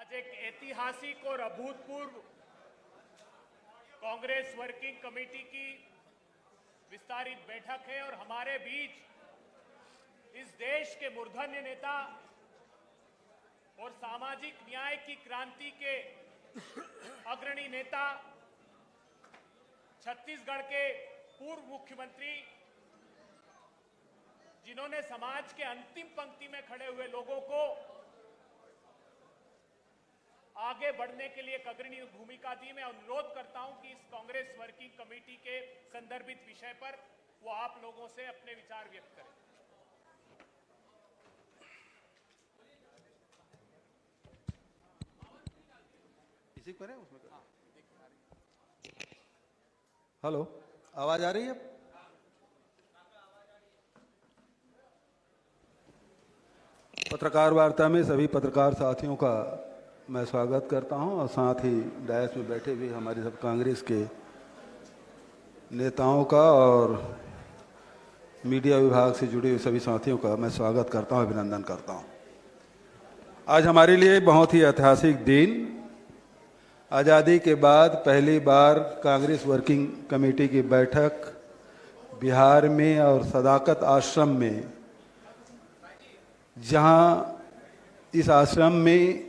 आज एक ऐतिहासिक और अभूतपूर्व कांग्रेस वर्किंग कमेटी की विस्तारित बैठक है और हमारे बीच इस देश के मूर्धन्य नेता और सामाजिक न्याय की क्रांति के अग्रणी नेता, छत्तीसगढ़ के पूर्व मुख्यमंत्री, जिन्होंने समाज के अंतिम पंक्ति में खड़े हुए लोगों को आगे बढ़ने के लिए एक अग्रणी भूमिका दी। मैं अनुरोध करता हूं कि इस कांग्रेस वर्किंग कमेटी के संदर्भित विषय पर वो आप लोगों से अपने विचार व्यक्त करें। इसी पर है उसमें। हेलो, आवाज आ रही है? पत्रकार वार्ता में सभी पत्रकार साथियों का मैं स्वागत करता हूं और साथ ही डायस में बैठे हुए हमारे सब कांग्रेस के नेताओं का और मीडिया विभाग से जुड़े हुए सभी साथियों का मैं स्वागत करता हूं, अभिनंदन करता हूं। आज हमारे लिए बहुत ही ऐतिहासिक दिन, आज़ादी के बाद पहली बार कांग्रेस वर्किंग कमेटी की बैठक बिहार में और सदाकत आश्रम में, जहां इस आश्रम में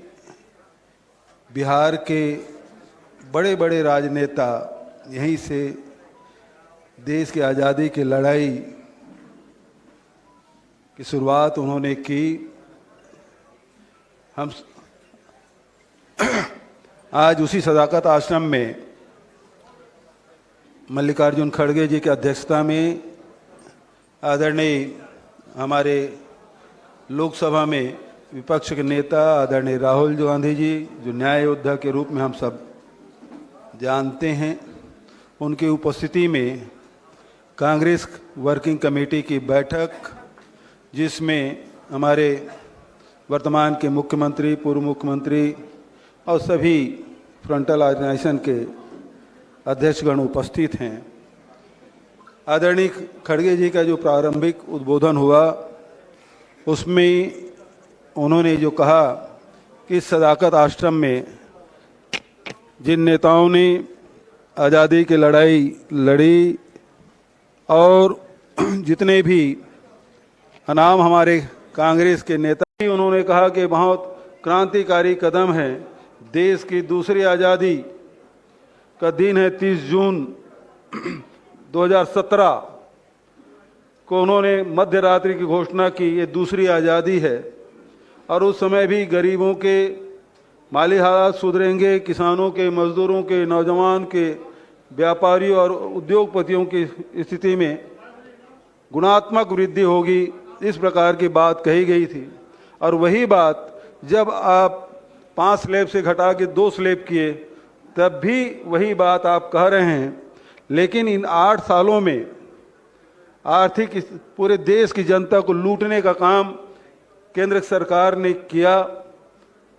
बिहार के बड़े बड़े राजनेता यहीं से देश की आज़ादी की लड़ाई की शुरुआत उन्होंने की। हम आज उसी सदाकत आश्रम में मल्लिकार्जुन खड़गे जी की अध्यक्षता में आदरणीय हमारे लोकसभा में विपक्ष के नेता आदरणीय राहुल गांधी जी, जो न्याय योद्धा के रूप में हम सब जानते हैं, उनकी उपस्थिति में कांग्रेस वर्किंग कमेटी की बैठक, जिसमें हमारे वर्तमान के मुख्यमंत्री, पूर्व मुख्यमंत्री और सभी फ्रंटल ऑर्गेनाइजेशन के अध्यक्षगण उपस्थित हैं। आदरणीय खड़गे जी का जो प्रारंभिक उद्बोधन हुआ, उसमें उन्होंने जो कहा कि सदाकत आश्रम में जिन नेताओं ने आज़ादी की लड़ाई लड़ी और जितने भी अनाम हमारे कांग्रेस के नेता, उन्होंने कहा कि बहुत क्रांतिकारी कदम है। देश की दूसरी आज़ादी का दिन है 30 जून 2017 को उन्होंने मध्य रात्रि की घोषणा की, ये दूसरी आज़ादी है। और उस समय भी गरीबों के माली हालात सुधरेंगे, किसानों के, मजदूरों के, नौजवान के, व्यापारियों और उद्योगपतियों की स्थिति में गुणात्मक वृद्धि होगी, इस प्रकार की बात कही गई थी। और वही बात जब आप 5 स्लैब से घटा के 2 स्लैब किए, तब भी वही बात आप कह रहे हैं। लेकिन इन 8 सालों में आर्थिक पूरे देश की जनता को लूटने का काम केंद्र सरकार ने किया।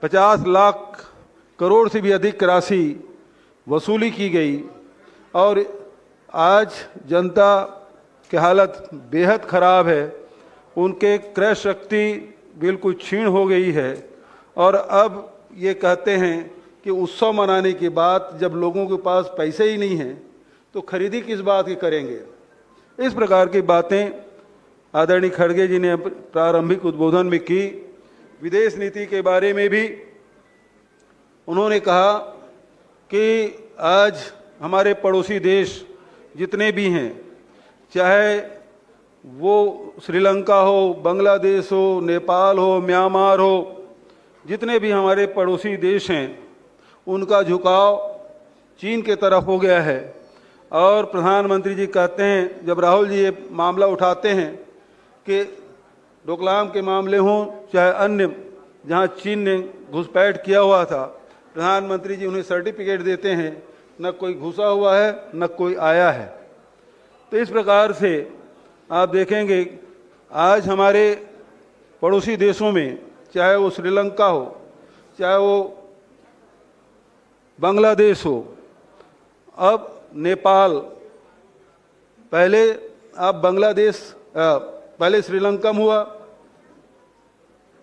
50 लाख करोड़ से भी अधिक राशि वसूली की गई और आज जनता की हालत बेहद खराब है। उनके क्रय शक्ति बिल्कुल क्षीण हो गई है और अब ये कहते हैं कि उत्सव मनाने के बाद जब लोगों के पास पैसे ही नहीं हैं तो खरीदी किस बात की करेंगे। इस प्रकार की बातें आदरणीय खड़गे जी ने प्रारंभिक उद्बोधन में की। विदेश नीति के बारे में भी उन्होंने कहा कि आज हमारे पड़ोसी देश जितने भी हैं, चाहे वो श्रीलंका हो, बांग्लादेश हो, नेपाल हो, म्यांमार हो, जितने भी हमारे पड़ोसी देश हैं, उनका झुकाव चीन के तरफ हो गया है। और प्रधानमंत्री जी कहते हैं, जब राहुल जी ये मामला उठाते हैं कि डोकलाम के मामले हों चाहे अन्य जहां चीन ने घुसपैठ किया हुआ था, प्रधानमंत्री जी उन्हें सर्टिफिकेट देते हैं, न कोई घुसा हुआ है न कोई आया है। तो इस प्रकार से आप देखेंगे आज हमारे पड़ोसी देशों में, चाहे वो श्रीलंका हो, चाहे वो बांग्लादेश हो, अब नेपाल, पहले आप बांग्लादेश, पहले श्रीलंका में हुआ,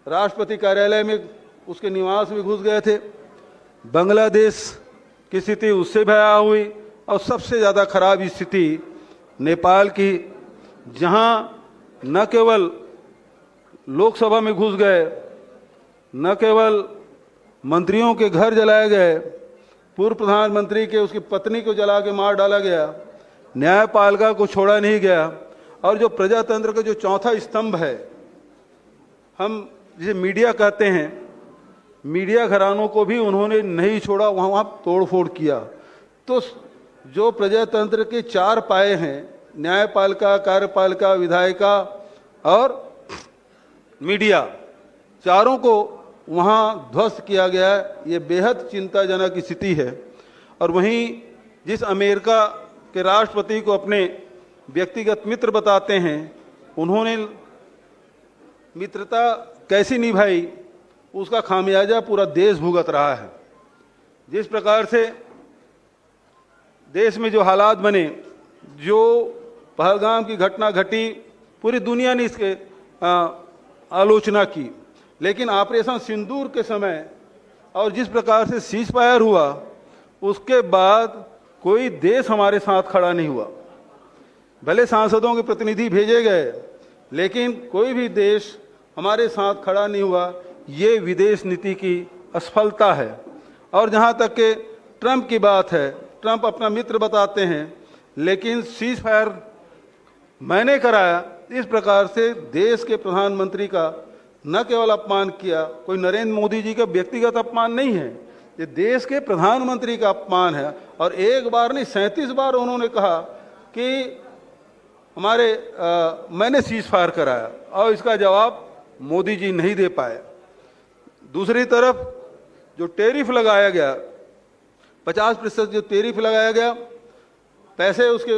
राष्ट्रपति कार्यालय में उसके निवास में घुस गए थे। बांग्लादेश की स्थिति उससे भया हुई और सबसे ज़्यादा खराब स्थिति नेपाल की, जहाँ न केवल लोकसभा में घुस गए, न केवल मंत्रियों के घर जलाए गए, पूर्व प्रधानमंत्री के उसकी पत्नी को जला के मार डाला गया, न्यायपालिका को छोड़ा नहीं गया, और जो प्रजातंत्र का जो चौथा स्तंभ है, हम जिसे मीडिया कहते हैं, मीडिया घरानों को भी उन्होंने नहीं छोड़ा, वहाँ तोड़फोड़ किया। तो जो प्रजातंत्र के चार पाए हैं, न्यायपालिका, कार्यपालिका, विधायिका और मीडिया, चारों को वहाँ ध्वस्त किया गया है। ये बेहद चिंताजनक स्थिति है। और वहीं जिस अमेरिका के राष्ट्रपति को अपने व्यक्तिगत मित्र बताते हैं, उन्होंने मित्रता कैसी निभाई, उसका खामियाजा पूरा देश भुगत रहा है। जिस प्रकार से देश में जो हालात बने, जो पहलगाम की घटना घटी, पूरी दुनिया ने इसके आलोचना की, लेकिन ऑपरेशन सिंदूर के समय और जिस प्रकार से सीज फायर हुआ, उसके बाद कोई देश हमारे साथ खड़ा नहीं हुआ। भले सांसदों के प्रतिनिधि भेजे गए, लेकिन कोई भी देश हमारे साथ खड़ा नहीं हुआ। ये विदेश नीति की असफलता है। और जहाँ तक कि ट्रंप की बात है, ट्रंप अपना मित्र बताते हैं, लेकिन सीज फायर मैंने कराया, इस प्रकार से देश के प्रधानमंत्री का न केवल अपमान किया, कोई नरेंद्र मोदी जी का व्यक्तिगत अपमान नहीं है, ये देश के प्रधानमंत्री का अपमान है। और एक बार नहीं 37 बार उन्होंने कहा कि मैंने सीज फायर कराया, और इसका जवाब मोदी जी नहीं दे पाए। दूसरी तरफ जो टैरिफ लगाया गया, 50% जो टैरिफ लगाया गया, पैसे उसके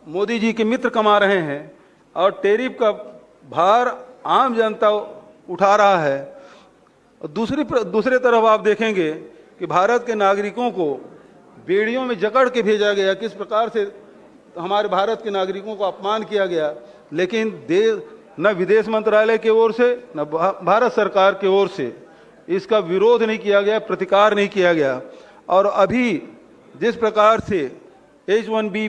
मोदी जी के मित्र कमा रहे हैं, और टैरिफ का भार आम जनता उठा रहा है। दूसरे तरफ आप देखेंगे कि भारत के नागरिकों को बेड़ियों में जकड़ के भेजा गया, किस प्रकार से हमारे भारत के नागरिकों को अपमान किया गया। लेकिन न विदेश मंत्रालय की ओर से, न भारत सरकार की ओर से इसका विरोध नहीं किया गया, प्रतिकार नहीं किया गया। और अभी जिस प्रकार से H-1B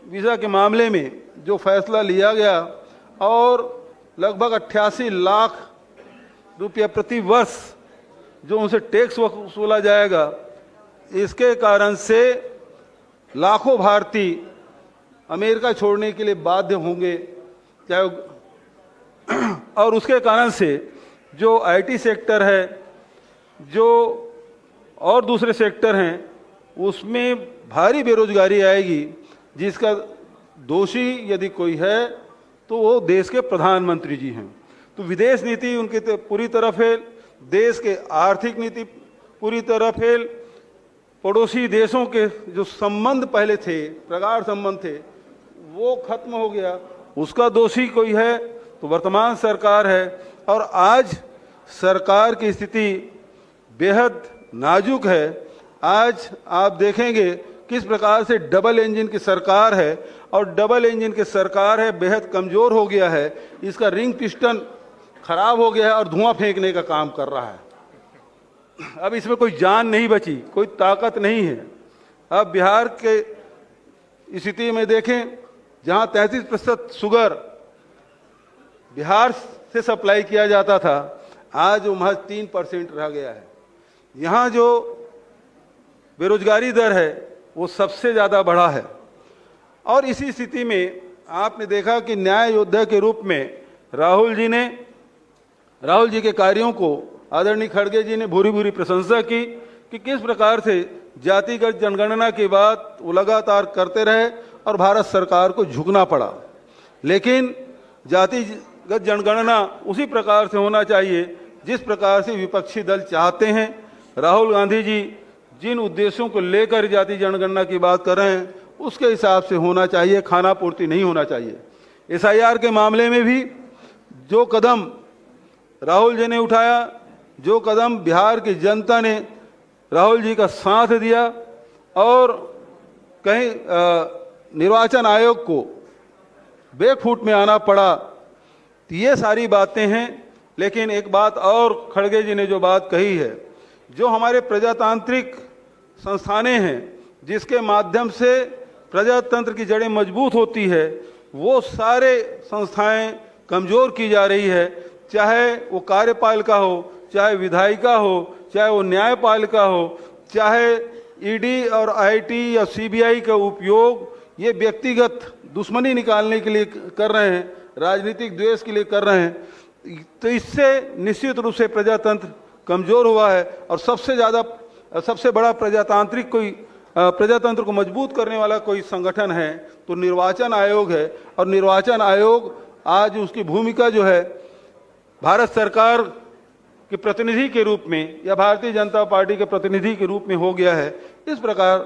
वीज़ा के मामले में जो फैसला लिया गया, और लगभग 88 लाख रुपया प्रति वर्ष जो उनसे टैक्स वसूला जाएगा, इसके कारण से लाखों भारतीय अमेरिका छोड़ने के लिए बाध्य होंगे, चाहे और उसके कारण से जो IT सेक्टर है, जो और दूसरे सेक्टर हैं, उसमें भारी बेरोजगारी आएगी, जिसका दोषी यदि कोई है तो वो देश के प्रधानमंत्री जी हैं। तो विदेश नीति उनकी पूरी तरह फेल, देश के आर्थिक नीति पूरी तरह फेल, पड़ोसी देशों के जो संबंध पहले थे, प्रगाढ़ संबंध थे, वो खत्म हो गया। उसका दोषी कोई है तो वर्तमान सरकार है। और आज सरकार की स्थिति बेहद नाजुक है। आज आप देखेंगे किस प्रकार से डबल इंजन की सरकार है, और डबल इंजन की सरकार है बेहद कमजोर हो गया है, इसका रिंग पिस्टन खराब हो गया है और धुआं फेंकने का काम कर रहा है। अब इसमें कोई जान नहीं बची, कोई ताकत नहीं है। अब बिहार के स्थिति में देखें, जहां 33% शुगर बिहार से सप्लाई किया जाता था, आज वो महज 3% रह गया है। यहाँ जो बेरोजगारी दर है वो सबसे ज़्यादा बढ़ा है। और इसी स्थिति में आपने देखा कि न्याय योद्धा के रूप में राहुल जी के कार्यों को आदरणीय खड़गे जी ने भूरी भूरी प्रशंसा की कि किस प्रकार से जातिगत जनगणना की बात वो लगातार करते रहे और भारत सरकार को झुकना पड़ा। लेकिन जातिगत जनगणना उसी प्रकार से होना चाहिए जिस प्रकार से विपक्षी दल चाहते हैं। राहुल गांधी जी जिन उद्देश्यों को लेकर जाति जनगणना की बात कर रहे हैं उसके हिसाब से होना चाहिए, खाना पूर्ति नहीं होना चाहिए। SIR के मामले में भी जो कदम राहुल जी ने उठाया, जो कदम बिहार की जनता ने राहुल जी का साथ दिया और कहीं निर्वाचन आयोग को बैकफुट में आना पड़ा, तो ये सारी बातें हैं। लेकिन एक बात और खड़गे जी ने जो बात कही है, जो हमारे प्रजातांत्रिक संस्थानें हैं जिसके माध्यम से प्रजातंत्र की जड़ें मजबूत होती है, वो सारे संस्थाएं कमजोर की जा रही है। चाहे वो कार्यपालिका हो, चाहे विधायिका हो, चाहे वो न्यायपालिका हो, चाहे ईडी और आईटी या सीबीआई का उपयोग ये व्यक्तिगत दुश्मनी निकालने के लिए कर रहे हैं, राजनीतिक द्वेष के लिए कर रहे हैं, तो इससे निश्चित रूप से प्रजातंत्र कमजोर हुआ है। और सबसे बड़ा प्रजातंत्र को मजबूत करने वाला कोई संगठन है तो निर्वाचन आयोग है। और निर्वाचन आयोग आज उसकी भूमिका जो है भारत सरकार के प्रतिनिधि के रूप में या भारतीय जनता पार्टी के प्रतिनिधि के रूप में हो गया है। इस प्रकार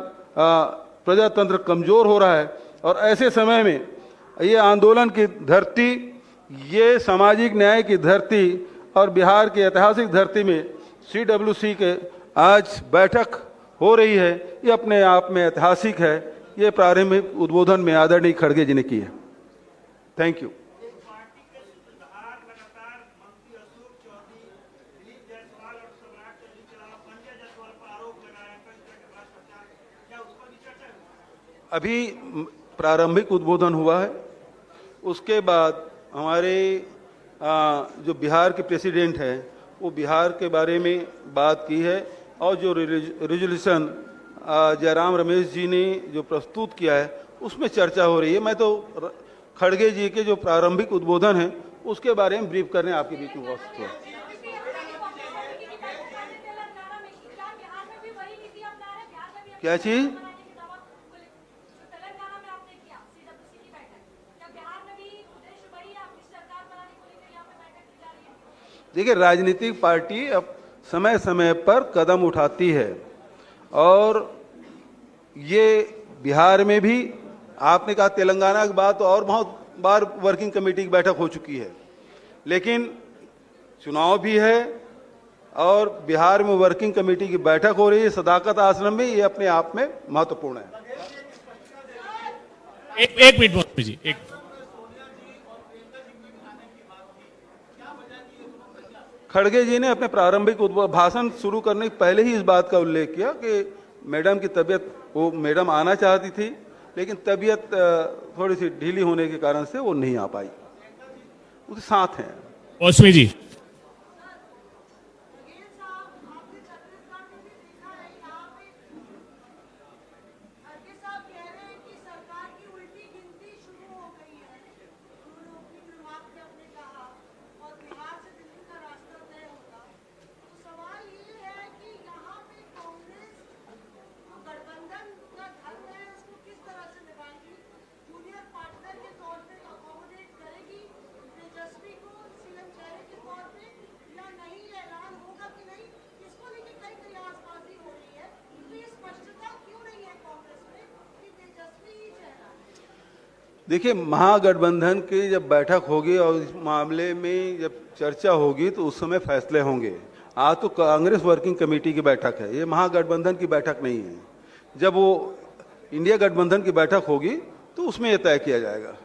प्रजातंत्र कमजोर हो रहा है और ऐसे समय में ये आंदोलन की धरती, ये सामाजिक न्याय की धरती और बिहार की ऐतिहासिक धरती में CWC के आज बैठक हो रही है, ये अपने आप में ऐतिहासिक है। ये प्रारंभिक उद्बोधन में आदरणीय खड़गे जी ने की है। Thank you. अभी प्रारंभिक उद्बोधन हुआ है, उसके बाद हमारे जो बिहार के प्रेसिडेंट हैं वो बिहार के बारे में बात की है और जो रेजोल्यूशन जयराम रमेश जी ने जो प्रस्तुत किया है उसमें चर्चा हो रही है। मैं तो खड़गे जी के जो प्रारंभिक उद्बोधन है उसके बारे में ब्रीफ करने आपके बीच में उपस्थित हुआ। क्या चीज? देखिए, राजनीतिक पार्टी अब समय समय पर कदम उठाती है और ये बिहार में भी, आपने कहा तेलंगाना की बात, और बहुत बार वर्किंग कमेटी की बैठक हो चुकी है, लेकिन चुनाव भी है और बिहार में वर्किंग कमेटी की बैठक हो रही है सदाकत आश्रम में। ये अपने आप में महत्वपूर्ण है। एक मिनट जी, एक खड़गे जी ने अपने प्रारंभिक भाषण शुरू करने के पहले ही इस बात का उल्लेख किया कि मैडम की तबीयत, वो मैडम आना चाहती थी लेकिन तबीयत थोड़ी सी ढीली होने के कारण से वो नहीं आ पाई। उसके साथ हैं मौसमी जी। देखिए, महागठबंधन की जब बैठक होगी और इस मामले में जब चर्चा होगी तो उस समय फैसले होंगे। आज तो कांग्रेस वर्किंग कमेटी की बैठक है, ये महागठबंधन की बैठक नहीं है। जब वो इंडिया गठबंधन की बैठक होगी तो उसमें यह तय किया जाएगा।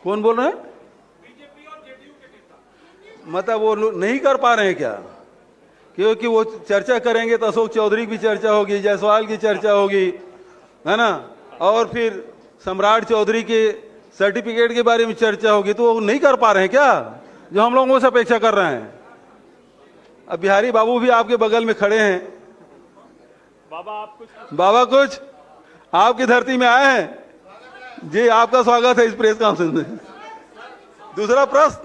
कौन बोल रहे हैं? बीजेपी और जेडीयू के नेता। मतलब वो लोग नहीं कर पा रहे हैं क्या? क्योंकि वो चर्चा करेंगे तो अशोक चौधरी की चर्चा होगी, जायसवाल की चर्चा होगी, है ना, और फिर सम्राट चौधरी के सर्टिफिकेट के बारे में चर्चा होगी, तो वो नहीं कर पा रहे हैं क्या जो हम लोगों से अपेक्षा कर रहे हैं? अब बिहारी बाबू भी आपके बगल में खड़े हैं। बाबा कुछ आपकी धरती में आए हैं जी, आपका स्वागत है इस प्रेस कॉन्फ्रेंस में। दूसरा प्रश्न,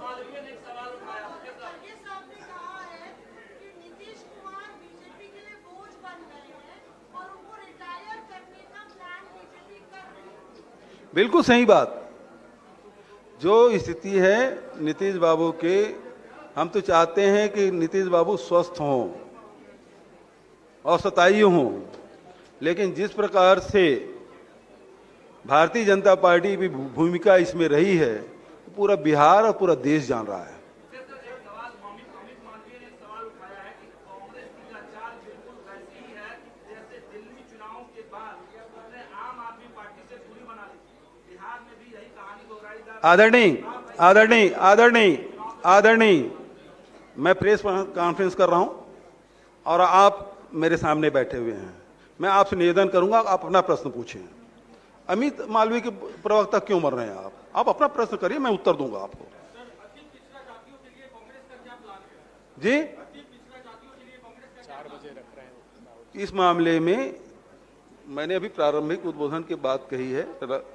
बिल्कुल सही बात। जो स्थिति है नीतीश बाबू के, हम तो चाहते हैं कि नीतीश बाबू स्वस्थ हों और शतायु हों, लेकिन जिस प्रकार से भारतीय जनता पार्टी की भूमिका इसमें रही है, पूरा बिहार और पूरा देश जान रहा है। आदरणीय आदरणीय आदरणीय आदरणीय, मैं प्रेस कॉन्फ्रेंस कर रहा हूं और आप मेरे सामने बैठे हुए हैं। मैं आपसे निवेदन करूंगा, आप अपना प्रश्न पूछें। अमित मालवीय के प्रवक्ता क्यों मर रहे हैं आप अपना प्रश्न करिए, मैं उत्तर दूंगा आपको। जी, इस मामले में मैंने अभी प्रारंभिक उद्बोधन की बात कही है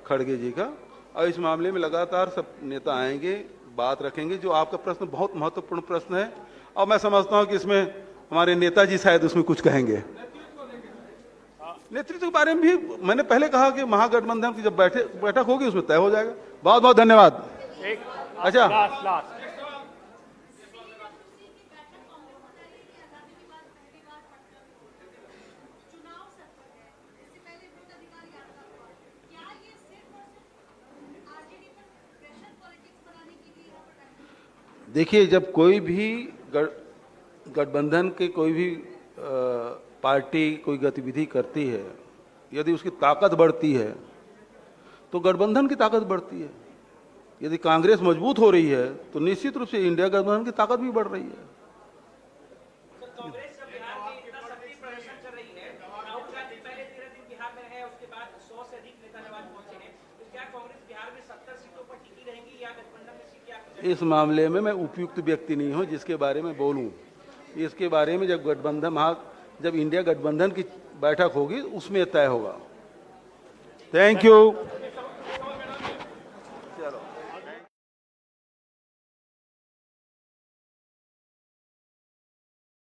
खड़गे जी का, और इस मामले में लगातार सब नेता आएंगे, बात रखेंगे। जो आपका प्रश्न बहुत महत्वपूर्ण प्रश्न है, और मैं समझता हूं कि इसमें हमारे नेताजी शायद उसमें कुछ कहेंगे। नेतृत्व के बारे में भी मैंने पहले कहा कि महागठबंधन की जब बैठक होगी उसमें तय हो जाएगा। बहुत बहुत धन्यवाद। अच्छा, लास्ट देखिए, जब कोई भी गठबंधन के कोई भी पार्टी कोई गतिविधि करती है, यदि उसकी ताकत बढ़ती है तो गठबंधन की ताकत बढ़ती है। यदि कांग्रेस मजबूत हो रही है तो निश्चित रूप से इंडिया गठबंधन की ताकत भी बढ़ रही है। कांग्रेस जब बिहार में इतना शक्ति प्रदर्शन कर रही है, राहुल गांधी पहले 13 दिन बिहार में रहे, उसके बाद 100 से अधिक नेता नवाज पहुंचे हैं, तो क्या कांग्रेस बिहार में 70 सीटों पर टिकी रहेगी या गठबंधन में सीटें आपको? इस मामले में मैं उपयुक्त व्यक्ति नहीं हूं जिसके बारे में बोलूं। इसके बारे में जब इंडिया गठबंधन की बैठक होगी उसमें तय होगा। Thank you. चलो।